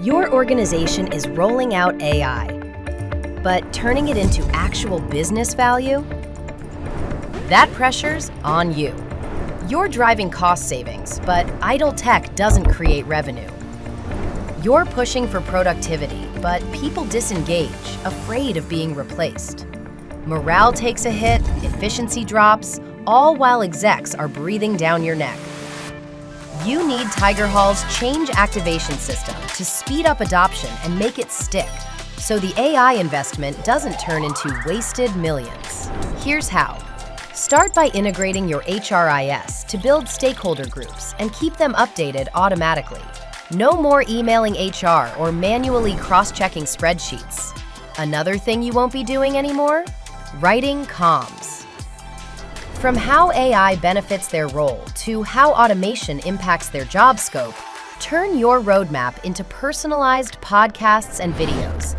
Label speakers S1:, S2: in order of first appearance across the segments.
S1: Your organization is rolling out AI, but turning it into actual business value? That pressure's on you. You're driving cost savings, but idle tech doesn't create revenue. You're pushing for productivity, but people disengage, afraid of being replaced. Morale takes a hit, efficiency drops, all while execs are breathing down your neck. You need Tigerhall's change activation system to speed up adoption and make it stick, so the AI investment doesn't turn into wasted millions. Here's how. Start by integrating your HRIS to build stakeholder groups and keep them updated automatically. No more emailing HR or manually cross-checking spreadsheets. Another thing you won't be doing anymore? Writing comms. From how AI benefits their role to how automation impacts their job scope, turn your roadmap into personalized podcasts and videos,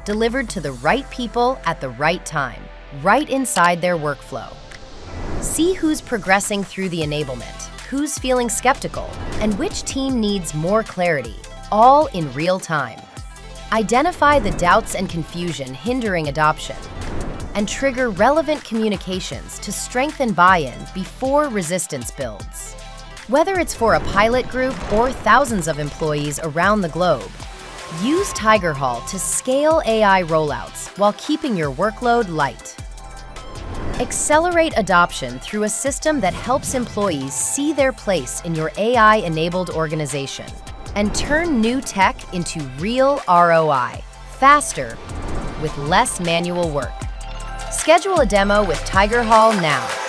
S1: delivered to the right people at the right time, right inside their workflow. See who's progressing through the enablement, who's feeling skeptical, and which team needs more clarity, all in real time. Identify the doubts and confusion hindering adoption, and trigger relevant communications to strengthen buy-in before resistance builds. Whether it's for a pilot group or thousands of employees around the globe, use Tigerhall to scale AI rollouts while keeping your workload light. Accelerate adoption through a system that helps employees see their place in your AI-enabled organization and turn new tech into real ROI, faster, with less manual work. Schedule a demo with Tigerhall now.